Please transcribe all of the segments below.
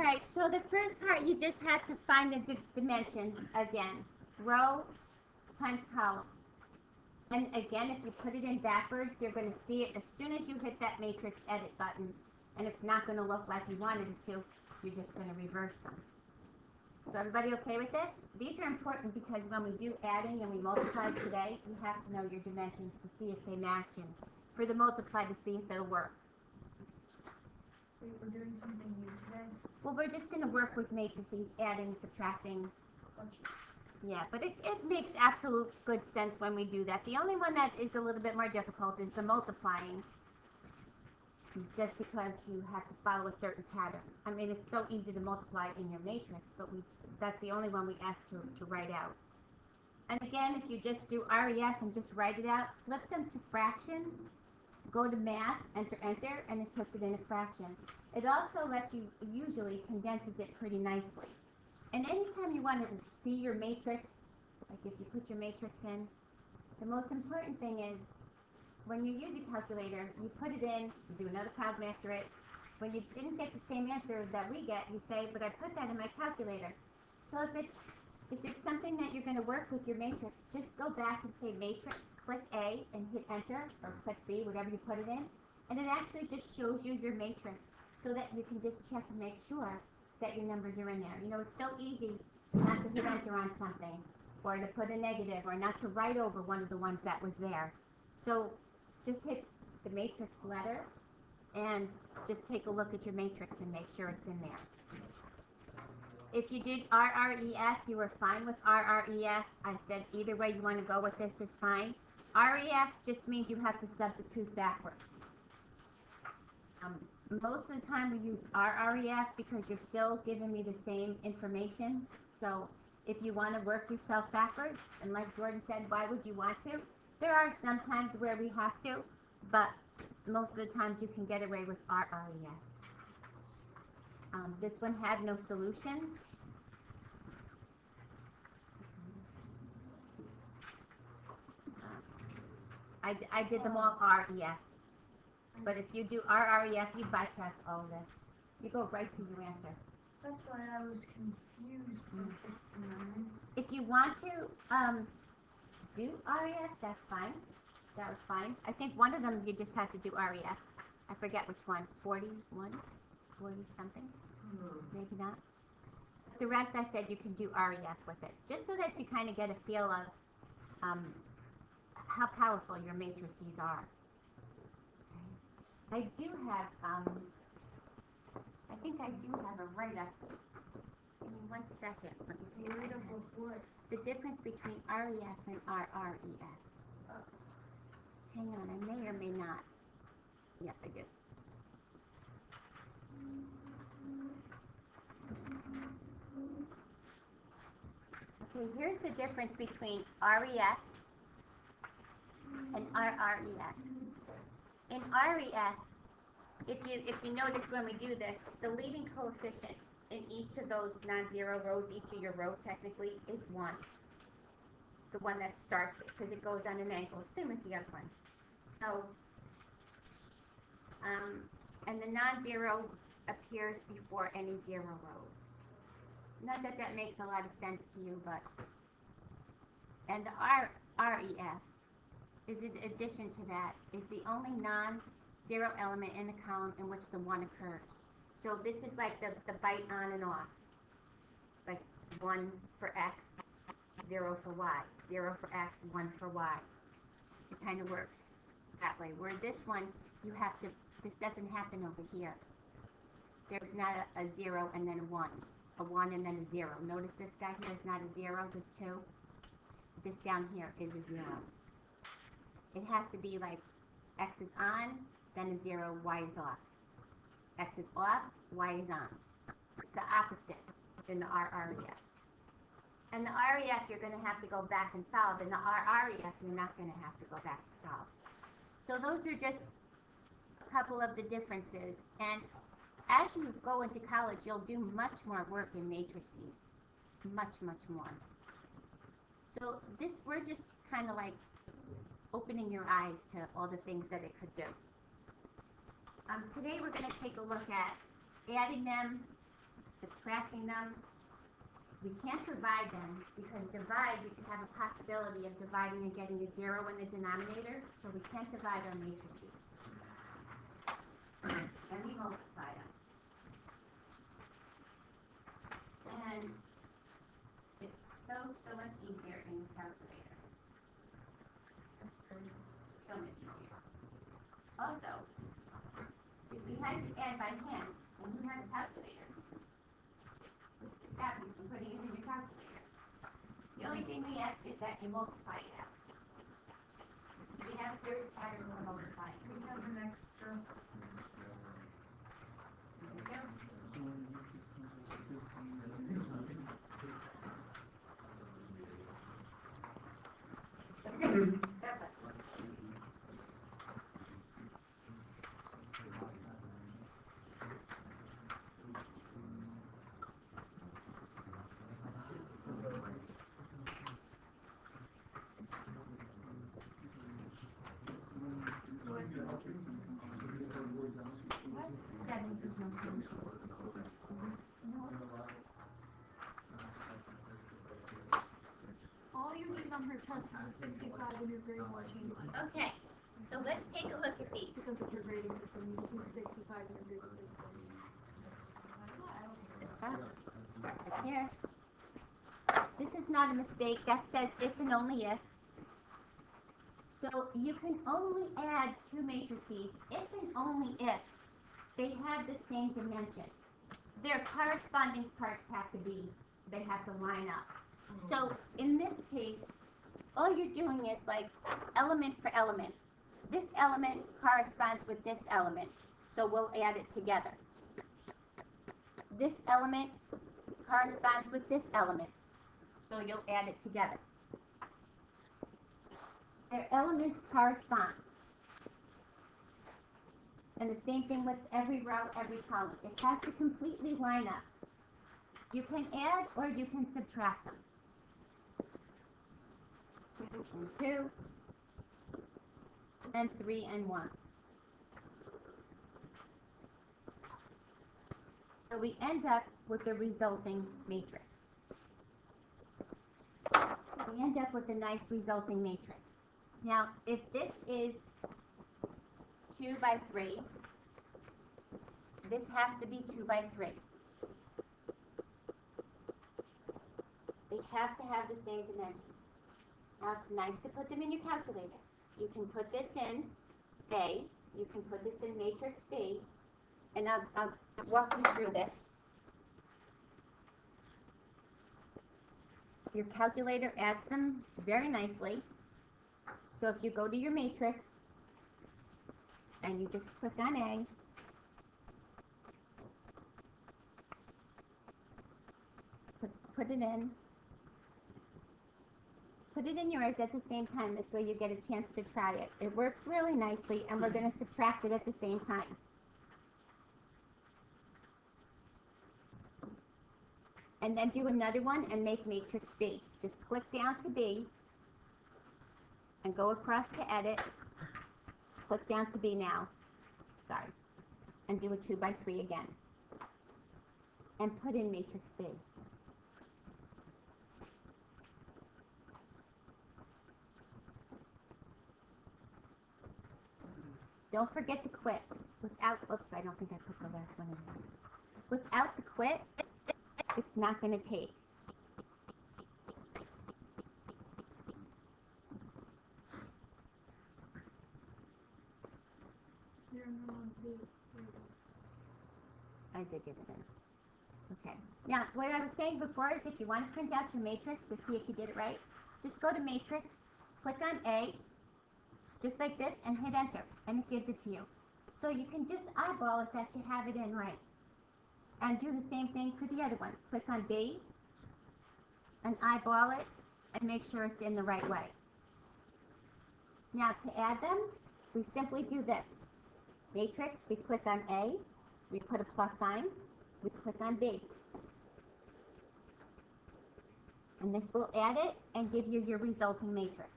right, so the first part you just had to find the dimensions again. Row times column. And again, if you put it in backwards, you're going to see it as soon as you hit that matrix edit button. And it's not going to look like you wanted it to. You're just going to reverse them. So everybody okay with this? These are important because when we do adding and we multiply today, you have to know your dimensions to see if they match and for the multiply to see if they'll work. We're doing something new today? Well, we're just going to work with matrices, adding, subtracting. Yeah, but it makes absolute good sense when we do that. The only one that is a little bit more difficult is the multiplying, just because you have to follow a certain pattern. I mean, it's so easy to multiply in your matrix, but that's the only one we ask to write out. And again, if you just do REF and just write it out, flip them to fractions, go to math, enter, and it puts it in a fraction. It also lets you, usually condenses it pretty nicely. And anytime you want to see your matrix, like if you put your matrix in, the most important thing is when you use a calculator, you put it in, you do another problem after it. When you didn't get the same answer that we get, you say, but I put that in my calculator. So if it's something that you're going to work with your matrix, just go back and say matrix, click A and hit enter, or click B, whatever you put it in, and it actually just shows you your matrix so that you can just check and make sure that your numbers are in there. You know, it's so easy not to hit enter on something, or to put a negative, or not to write over one of the ones that was there. So just hit the matrix letter and just take a look at your matrix and make sure it's in there. If you did RREF, you were fine with RREF. I said either way you want to go with this is fine. REF just means you have to substitute backwards. Most of the time we use RREF because you're still giving me the same information. So if you want to work yourself backwards, and like Jordan said, why would you want to? There are some times where we have to, but most of the times you can get away with RREF. This one had no solutions. I did them all REF. But if you do RREF, you bypass all of this. You go right to your answer. That's why I was confused from 59. If you want to do REF, that's fine. That was fine. I think one of them you just have to do REF. I forget which one. 41? 40 something? Maybe not. The rest I said you can do REF with it. Just so that you kind of get a feel of how powerful your matrices are. I do have, I think I do have a write-up. Give me 1 second. Let me see. Write-up of what? The difference between REF and RREF. Hang on, I may or may not. Yeah, I do. Okay, here's the difference between REF and RREF. In REF, if you notice when we do this, the leading coefficient in each of those non-zero rows, each of your rows technically, is 1. The one that starts it, because it goes on an angle. Same as the other one. So, and the non-zero appears before any 0 rows. Not that that makes a lot of sense to you, but... And the REF is in addition to that, is the only non-zero element in the column in which the 1 occurs. So this is like the byte on and off. Like 1 for X, 0 for Y. 0 for X, 1 for Y. It kind of works that way. Where this one, you have to, this doesn't happen over here. There's not a 0 and then a 1. A 1 and then a 0. Notice this guy here is not a 0, this 2. This down here is a 0. It has to be like X is on, then a 0, Y is off. X is off, Y is on. It's the opposite in the RREF. And the REF, you're going to have to go back and solve. In the RREF, you're not going to have to go back and solve. So those are just a couple of the differences. And as you go into college, you'll do much more work in matrices. Much, much more. So this, we're just kind of like opening your eyes to all the things that it could do. Today we're going to take a look at adding them, subtracting them. We can't divide them because divide, we could have a possibility of dividing and getting a 0 in the denominator, so we can't divide our matrices. And we multiply them. And it's so much easier in your calculator. So much easier. Also, if we had to add by hand, and you have a calculator, which is stop you from putting it in your calculator. The only thing we ask is that you multiply it out. We have a certain pattern of multiplying. We have an extra. There you go. That means there's no solution. All you need on her test is a 65 and your grade will change. Okay, so let's take a look at these. Because of your grading system, you need 65 and your grade is 60. Right here. This is not a mistake. That says if and only if. So you can only add two matrices if and only if they have the same dimensions. Their corresponding parts have to be, they have to line up. So in this case, all you're doing is like element for element. This element corresponds with this element, so we'll add it together. This element corresponds with this element, so you'll add it together. Their elements correspond. And the same thing with every row, every column. It has to completely line up. You can add or you can subtract them. 2 and 2, and 3 and 1. So we end up with the resulting matrix. We end up with a nice resulting matrix. Now, if this is 2 by 3, this has to be 2 by 3. They have to have the same dimension. Now, it's nice to put them in your calculator. You can put this in A, you can put this in matrix B, and I'll walk you through this. Your calculator adds them very nicely. So if you go to your matrix, and you just click on A, put it in. Put it in yours at the same time. This way you get a chance to try it. It works really nicely, and we're going to subtract it at the same time. And then do another one and make matrix B. Just click down to B, and go across to edit. Click down to B now. Sorry. And do a 2 by 3 again. And put in matrix B. Don't forget to quit. Without, oops, I don't think I put the last one in there. Without the quit, it's not going to take. I did get it in. Okay. Now, what I was saying before is if you want to print out your matrix to see if you did it right, just go to matrix, click on A, just like this, and hit enter, and it gives it to you. So you can just eyeball it that you have it in right. And do the same thing for the other one. Click on B, and eyeball it, and make sure it's in the right way. Now to add them, we simply do this. Matrix, we click on A, we put a plus sign, we click on B. And this will add it and give you your resulting matrix.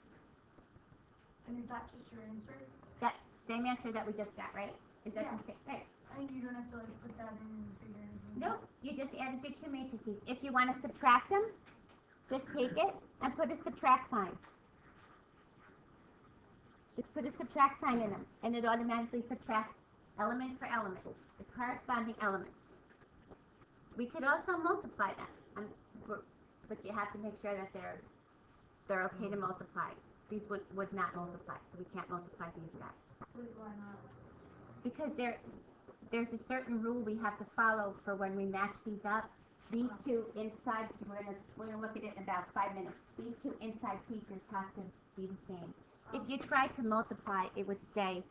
And is that just your answer? That same answer that we just got, right? Is that the same? Right. I And you don't have to like put that in and figure anything Nope, you just added your two matrices. If you want to subtract them, just take it and put a subtract sign. Just put a subtract sign in them, and it automatically subtracts element for element, the corresponding elements. We could also multiply them, but you have to make sure that they're okay to multiply. These would not multiply, so we can't multiply these guys. Wait, why not? Because there's a certain rule we have to follow for when we match these up. These two inside, we're gonna look at it in about 5 minutes. These two inside pieces have to be the same. If you try to multiply, it would say,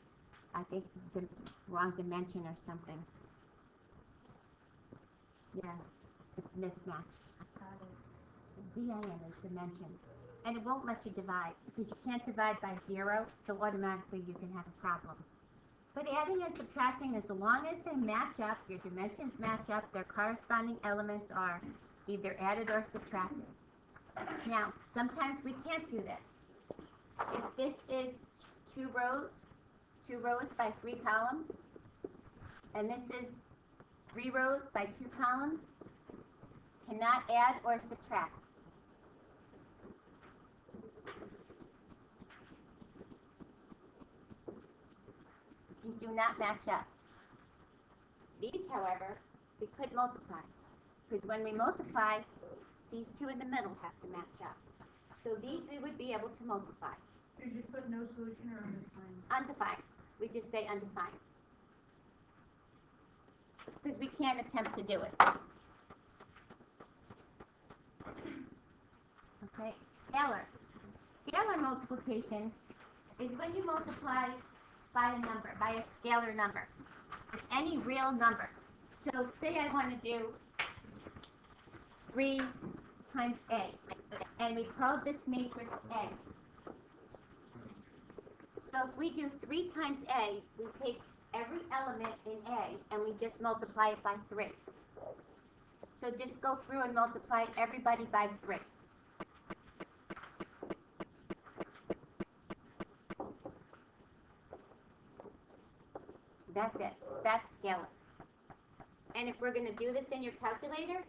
I think, the wrong dimension or something. Yeah, it's mismatched. DIN is dimension. And it won't let you divide, because you can't divide by 0, so automatically you can have a problem. But adding and subtracting, as long as they match up, your dimensions match up, their corresponding elements are either added or subtracted. Now, sometimes we can't do this. If this is 2 rows by 3 columns, and this is 3 rows by 2 columns, cannot add or subtract. These do not match up. These, however, we could multiply, because when we multiply, these two in the middle have to match up. So these we would be able to multiply. You just put no solution or undefined? Undefined. We just say undefined. Because we can't attempt to do it. Okay, scalar. Scalar multiplication is when you multiply by a number, by a scalar number. It's any real number. So say I want to do 3 times A, and we call this matrix A. So if we do 3 times A, we take every element in A and we just multiply it by 3. So just go through and multiply everybody by 3. That's it. That's scalar. And if we're going to do this in your calculator,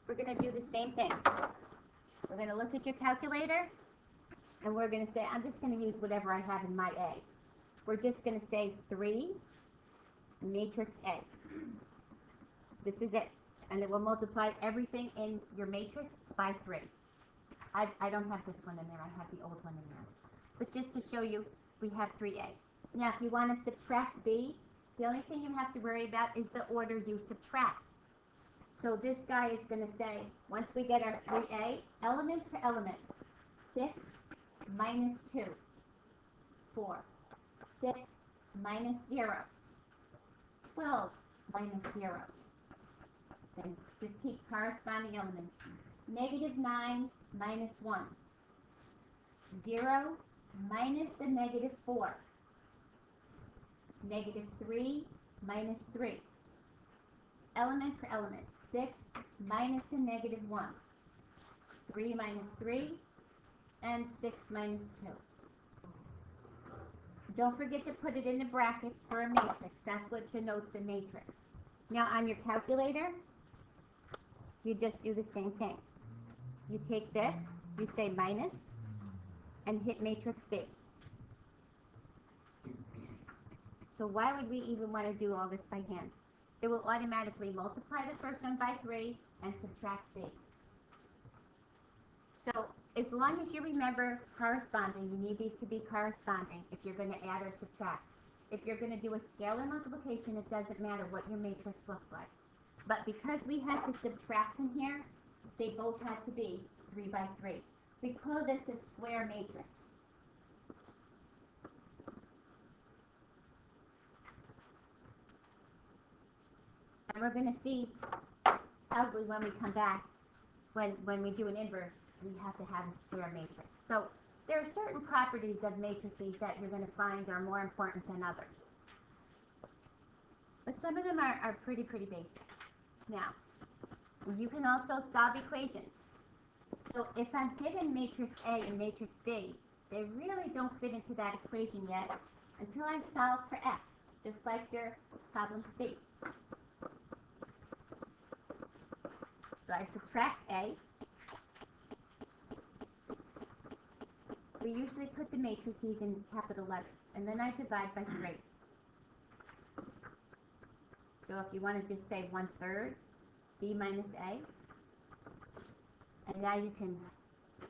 we're going to do the same thing. We're going to look at your calculator, and we're going to say, I'm just going to use whatever I have in my A. We're just going to say 3 matrix A. This is it. And it will multiply everything in your matrix by 3. I don't have this one in there. I have the old one in there. But just to show you, we have 3A. Now, if you want to subtract B, the only thing you have to worry about is the order you subtract. So this guy is going to say, once we get our 3A, element per element, 6 minus 2, 4, 6 minus 0, 12 minus 0. Then just keep corresponding elements. Negative 9 minus 1, 0 minus the negative 4, negative 3 minus 3. Element per element, 6 minus the negative 1, 3 minus 3, and 6 minus 2. Don't forget to put it in the brackets for a matrix. That's what denotes a matrix. Now on your calculator, you just do the same thing. You take this, you say minus, and hit matrix B. So why would we even want to do all this by hand? It will automatically multiply the first one by 3 and subtract B. So as long as you remember corresponding, you need these to be corresponding if you're going to add or subtract. If you're going to do a scalar multiplication, it doesn't matter what your matrix looks like. But because we had to subtract in here, they both had to be 3 by 3. We call this a square matrix. And we're going to see, probably when we come back, when we do an inverse, we have to have a square matrix. So there are certain properties of matrices that you're going to find are more important than others. But some of them are pretty basic. Now, you can also solve equations. So if I'm given matrix A and matrix B, they really don't fit into that equation yet until I solve for x, just like your problem states. So I subtract A. We usually put the matrices in capital letters, and then I divide by 3. So if you want to just say 1/3, B minus A, and now you can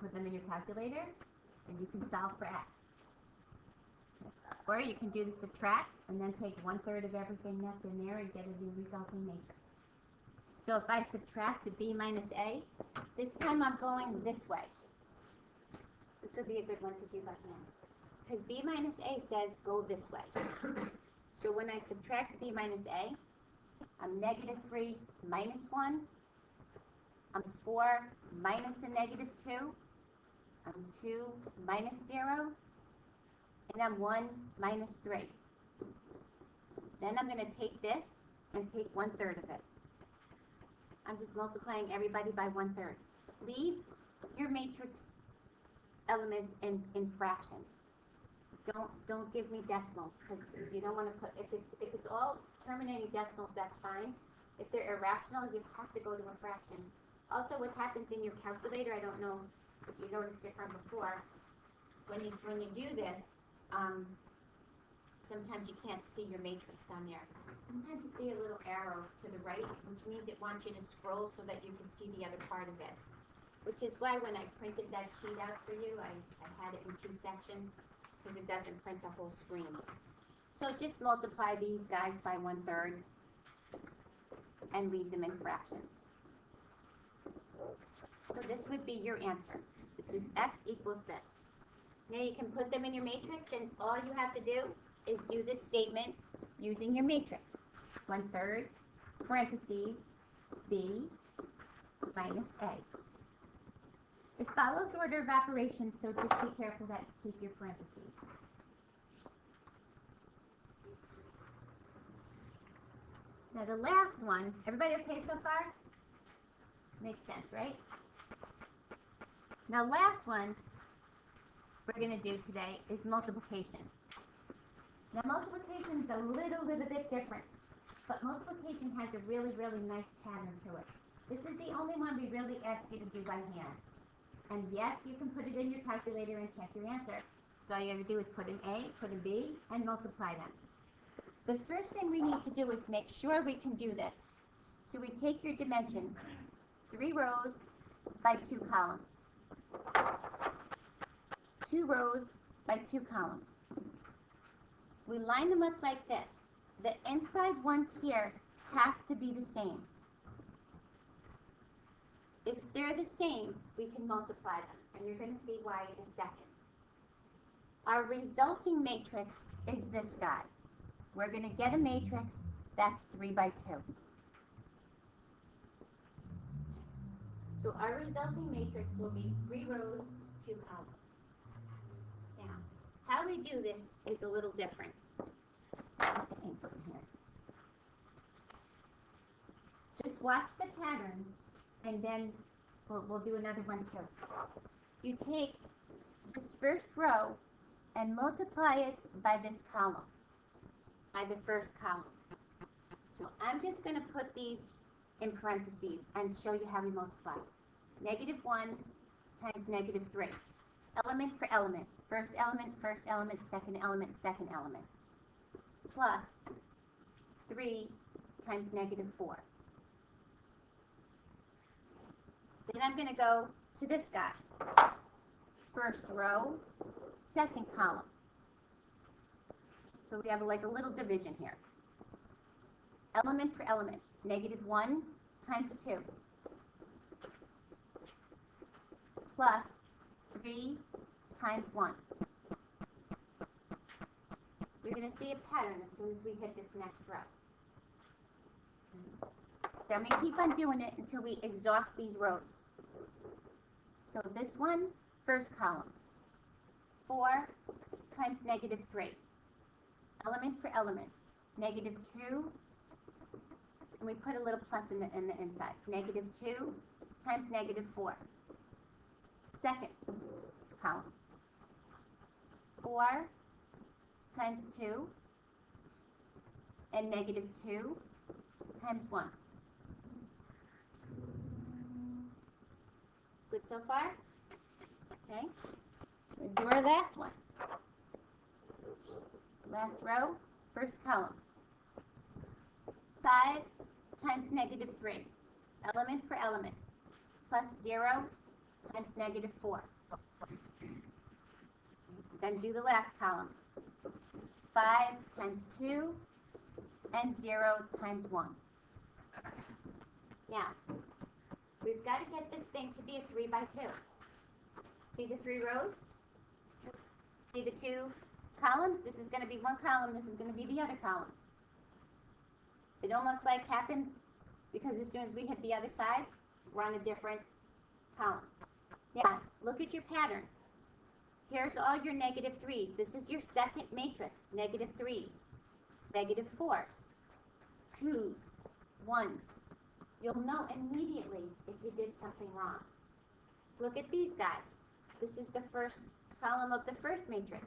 put them in your calculator, and you can solve for X. Or you can do the subtract, and then take 1/3 of everything that's in there and get a new resulting matrix. So if I subtract the B minus A, this time I'm going this way. This would be a good one to do by hand. Because B minus A says go this way. So when I subtract B minus A, I'm -3 minus 1. I'm 4 minus a -2. I'm 2 minus 0. And I'm 1 minus 3. Then I'm going to take this and take 1/3 of it. I'm just multiplying everybody by 1/3. Leave your matrix elements in fractions. Don't give me decimals, because you don't want to put, if it's all terminating decimals, that's fine. If they're irrational, you have to go to a fraction. Also, what happens in your calculator, I don't know if you noticed it from before, when you do this, sometimes you can't see your matrix on there. Sometimes you see a little arrow to the right, which means it wants you to scroll so that you can see the other part of it. Which is why when I printed that sheet out for you, I had it in 2 sections, because it doesn't print the whole screen. So just multiply these guys by 1/3 and leave them in fractions. So this would be your answer. This is X equals this. Now you can put them in your matrix, and all you have to do is do this statement using your matrix. 1/3 parentheses B minus A. It follows order of operations, so just be careful that you keep your parentheses. Now the last one, everybody okay so far? Makes sense, right? Now last one we're going to do today is multiplication. Now multiplication is a little bit different, but multiplication has a really nice pattern to it. This is the only one we really ask you to do by hand. And yes, you can put it in your calculator and check your answer. So all you have to do is put an A, put a B, and multiply them. The first thing we need to do is make sure we can do this. So we take your dimensions, 3 rows by 2 columns. 2 rows by 2 columns. We line them up like this. The inside ones here have to be the same. If they're the same, we can multiply them, and you're going to see why in a second. Our resulting matrix is this guy. We're going to get a matrix that's 3 by 2. So our resulting matrix will be 3 rows, 2 columns. Now, how we do this is a little different. Just watch the pattern, and then we'll do another one too. You take this first row and multiply it by this column, by the first column. So I'm just going to put these in parentheses and show you how we multiply. -1 times -3. Element for element. First element, second element, second element. Plus 3 times -4. Then I'm going to go to this guy. First row, second column. So we have like a little division here. Element for element. -1 times 2. Plus 3 times 1. You're going to see a pattern as soon as we hit this next row. Then we keep on doing it until we exhaust these rows. So this one, first column. 4 times -3. Element for element. -2, and we put a little plus in the inside. -2 times -4. Second column. 4 times 2, and -2 times 1. Good so far? Okay. We'll do our last one. Last row, first column. 5 times negative 3, element for element, plus 0 times negative 4. Then do the last column. 5 times 2 and 0 times 1. Now, we've got to get this thing to be a 3 by 2. See the 3 rows? See the 2 columns? This is going to be one column, this is going to be the other column. It almost like happens because as soon as we hit the other side, we're on a different column. Now, look at your pattern. Here's all your negative 3's. This is your second matrix. Negative 3's, negative 4's, 2's, 1's. You'll know immediately if you did something wrong. Look at these guys. This is the first column of the first matrix.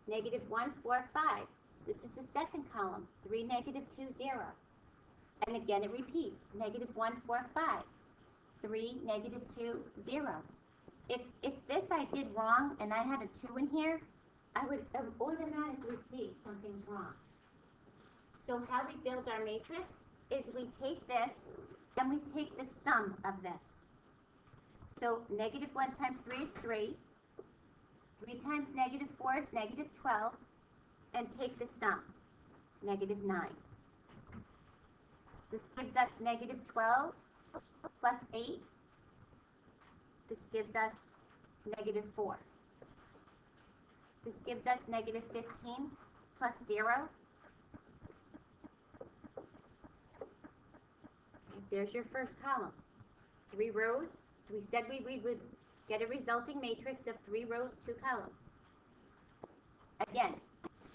Negative 1, 4, 5. This is the second column. 3, negative 2, 0. And again it repeats. Negative 1, 4, 5. 3, negative 2, 0. If this I did wrong and I had a 2 in here, I would automatically see something's wrong. So how we build our matrix is we take this and we take the sum of this. So negative 1 times 3 is 3. 3 times negative 4 is negative 12. And take the sum, negative 9. This gives us negative 12 plus 8. This gives us negative 4. This gives us negative 15 plus 0. There's your first column. 3 rows. We said we would get a resulting matrix of 3 rows, 2 columns. Again,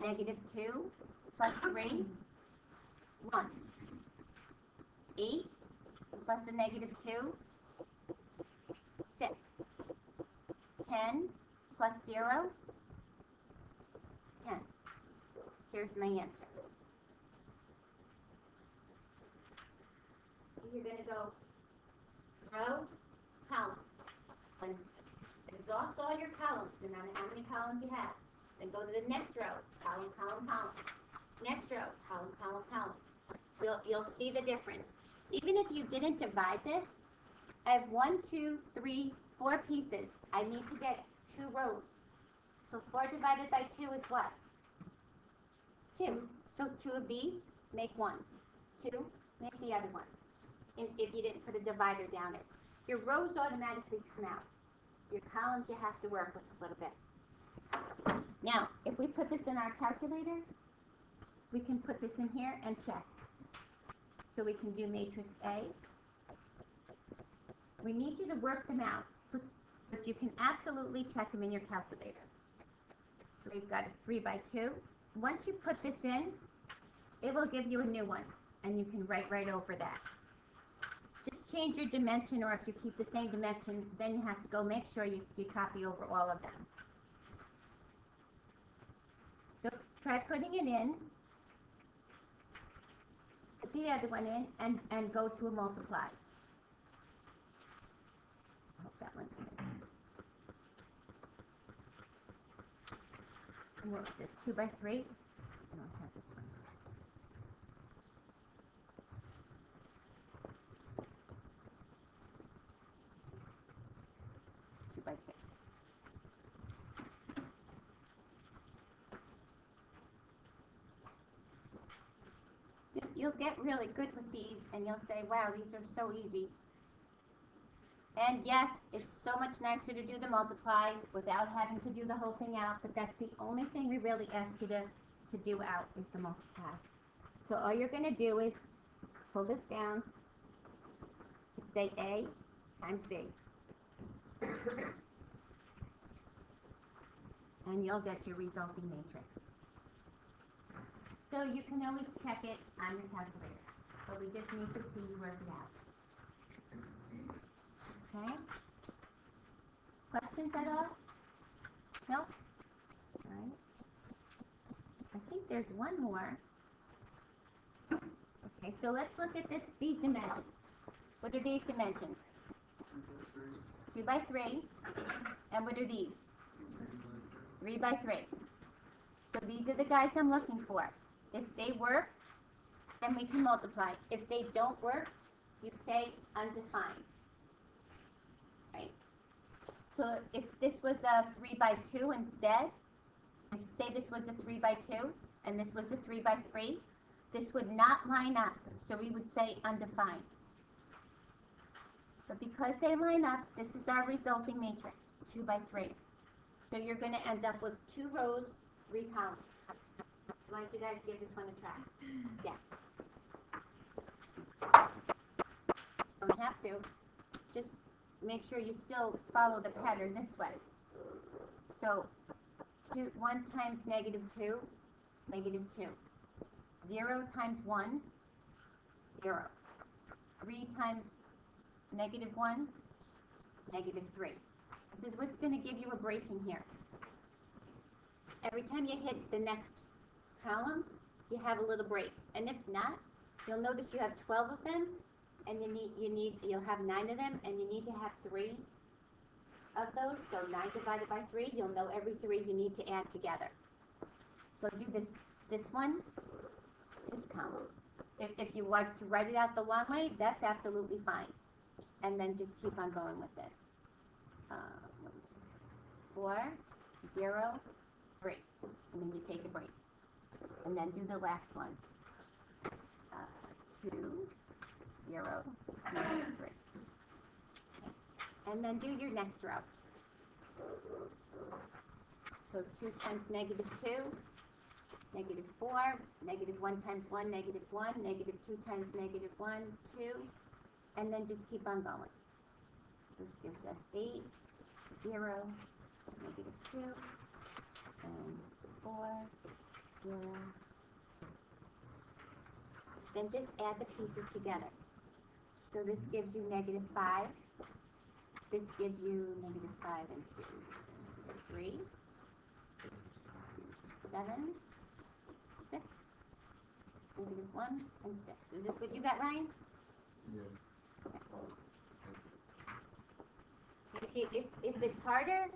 negative 2 plus 3, 1. 8 plus a negative 2, 6. 10 plus 0, 10. Here's my answer. You're going to go row, column. And exhaust all your columns, no matter how many columns you have. Then go to the next row, column, column, column. Next row, column, column, column. You'll see the difference. Even if you didn't divide this, I have 1, 2, 3, 4 pieces. I need to get 2 rows. So 4 divided by 2 is what? 2. So 2 of these make 1. 2 make the other one. If you didn't put a divider down it. Your rows automatically come out. Your columns you have to work with a little bit. Now, if we put this in our calculator, we can put this in here and check. So we can do matrix A. We need you to work them out, but you can absolutely check them in your calculator. So we've got a 3 by 2. Once you put this in, it will give you a new one, and you can write right over that. Just change your dimension, or if you keep the same dimension, then you have to go make sure you copy over all of them. So try putting it in, put the other one in, and go to a multiply. I hope that one's good. And what's this, 2 by 3? I don't have this one. 2 by 2. You'll get really good with these, and you'll say, wow, these are so easy. And yes, it's so much nicer to do the multiply without having to do the whole thing out, but that's the only thing we really ask you to do out is the multiply. So all you're going to do is pull this down, just say A times B. And you'll get your resulting matrix. So you can always check it on your calculator, but we just need to see you work it out. Okay? Questions at all? No? All right. I think there's one more. Okay, Okay, so let's look at these dimensions. What are these dimensions? 2 by 3. And what are these? 3 by 3. So these are the guys I'm looking for. If they work, then we can multiply. If they don't work, you say undefined. Right? So if this was a 3 by 2 instead, if say this was a 3 by 2 and this was a 3 by 3, this would not line up. So we would say undefined. But because they line up, this is our resulting matrix, 2 by 3. So you're going to end up with 2 rows, 3 columns. Why don't you guys give this one a try? Yes. Don't have to. Just make sure you still follow the pattern this way. So 1 times negative 2, negative 2. 0 times 1, 0. 3 times negative 1, negative 3. This is what's going to give you a break in here. Every time you hit the next column, you have a little break. And if not, you'll notice you have 12 of them, and you'll have 9 of them, and you need to have 3 of those. So 9 divided by 3, you'll know every 3 you need to add together. So do this one, this column. If you like to write it out the long way, that's absolutely fine. And then just keep on going with this. 4, 0, 3. And then you take a break. And then do the last one. 2, 0, negative 3. And then do your next row. So 2 times negative 2, negative 4, negative 1 times 1, negative 1, negative 2 times negative 1, 2, and then just keep on going. So this gives us 8, 0, negative 2, and 4, 0, 2. Then just add the pieces together. So this gives you negative 5. This gives you negative 5 and 2, 3. This gives you 7, 6, negative 1, and 6. Is this what you got, Ryan? Yeah. If it's harder,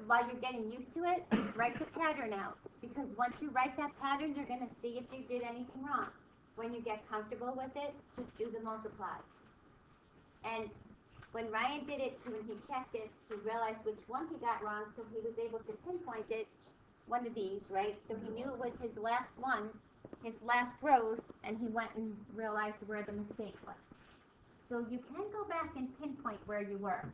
while you're getting used to it, write the pattern out. Because once you write that pattern, you're going to see if you did anything wrong. When you get comfortable with it, just do the multiply. And when Ryan did it, when he checked it, he realized which one he got wrong, so he was able to pinpoint it, one of these, right? So he knew it was his last ones, his last rows, and he went and realized where the mistake was. So you can go back and pinpoint where you were.